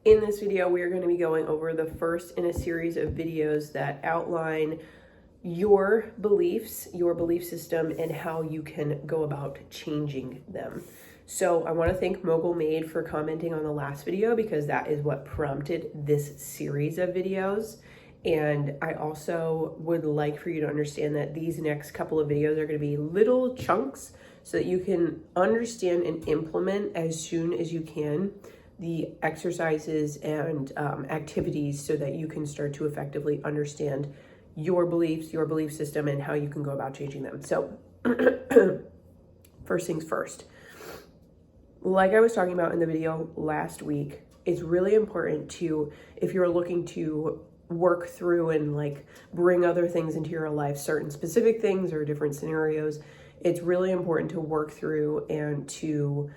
In this video, we are going to be going over the first in a series of videos that outline your beliefs, your belief system, and how you can go about changing them. So I want to thank Mogul Made for commenting on the last video because that is what prompted this series of videos. And I also would like for you to understand that these next couple of videos are going to be little chunks so that you can understand and implement as soon as you can the exercises and activities so that you can start to effectively understand your beliefs, your belief system, and how you can go about changing them. So first things first, like I was talking about in the video last week, it's really important to, if you're looking to work through and like bring other things into your life, certain specific things or different scenarios, it's really important to work through and to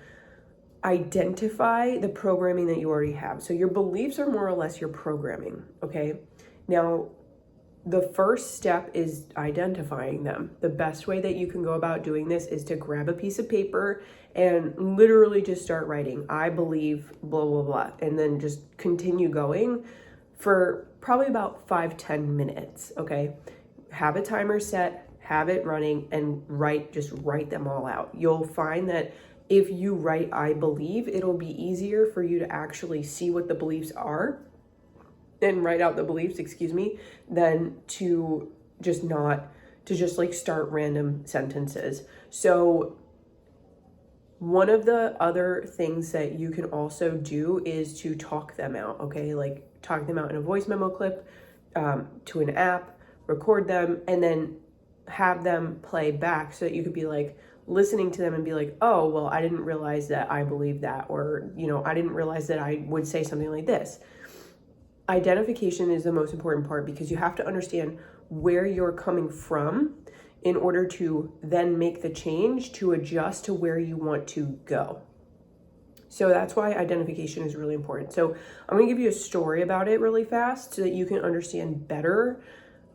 identify the programming that you already have. So your beliefs are more or less your programming, okay? Now, the first step is identifying them. The best way that you can go about doing this is to grab a piece of paper and literally just start writing, I believe blah, blah, blah, and then just continue going for probably about 5-10 minutes, okay? Have a timer set, have it running, and just write them all out. You'll find that if you write I believe, it'll be easier for you to actually see what the beliefs are and write out the beliefs, than to just like start random sentences. So one of the other things that you can also do is to talk them out, okay? Like talk them out in a voice memo clip to an app, record them, and then have them play back so that you could be like, listening to them and be like, oh, well, I didn't realize that I believe that, or, I didn't realize that I would say something like this. Identification is the most important part because you have to understand where you're coming from in order to then make the change to adjust to where you want to go. So that's why identification is really important. So I'm going to give you a story about it really fast so that you can understand better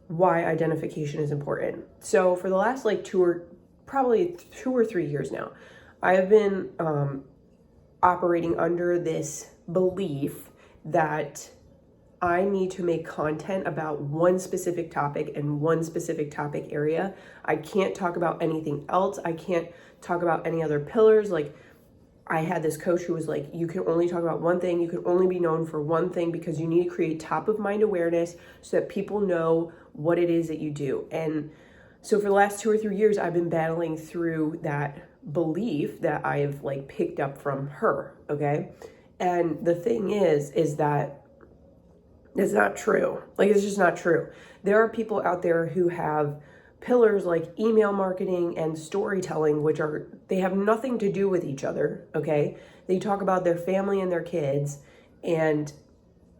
why identification is important. So for the last probably 2 or 3 years now, I have been operating under this belief that I need to make content about one specific topic and one specific topic area. I can't talk about anything else. I can't talk about any other pillars. Like I had this coach who was like, you can only talk about one thing. You can only be known for one thing because you need to create top of mind awareness so that people know what it is that you do. And so for the last 2 or 3 years, I've been battling through that belief that I've like picked up from her, okay? And the thing is that it's not true. Like, it's just not true. There are people out there who have pillars like email marketing and storytelling, they have nothing to do with each other, okay? They talk about their family and their kids, and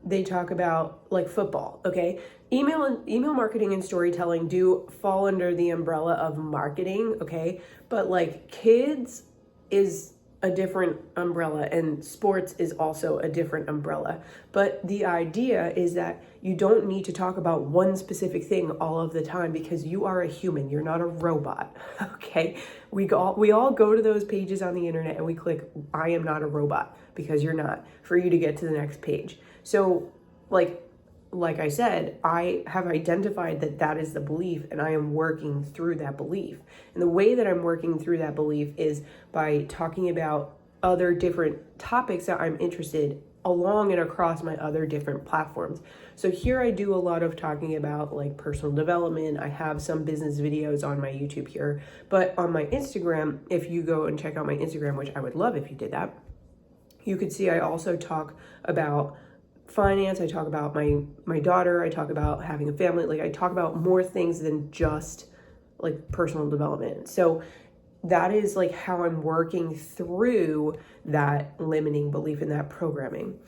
they talk about like football, okay? Email marketing and storytelling do fall under the umbrella of marketing, okay? But like kids is a different umbrella and sports is also a different umbrella. But the idea is that you don't need to talk about one specific thing all of the time because you are a human, you're not a robot, okay? We all go to those pages on the internet and we click, I am not a robot, because you're not, for you to get to the next page. So like I said, I have identified that is the belief and I am working through that belief. And the way that I'm working through that belief is by talking about other different topics that I'm interested along and across my other different platforms. So here I do a lot of talking about like personal development. I have some business videos on my YouTube here, but on my Instagram, if you go and check out my Instagram, which I would love if you did that, you could see I also talk about finance. I talk about my daughter. I talk about having a family. Like I talk about more things than just like personal development. So that is like how I'm working through that limiting belief in that programming.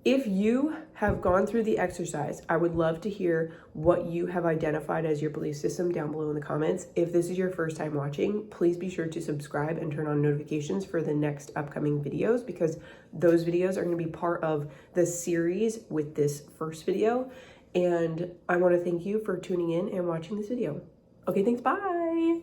If you have gone through the exercise, I would love to hear what you have identified as your belief system down below in the comments. If this is your first time watching, please be sure to subscribe and turn on notifications for the next upcoming videos because those videos are going to be part of the series with this first video. And I want to thank you for tuning in and watching this video. Okay, thanks. Bye.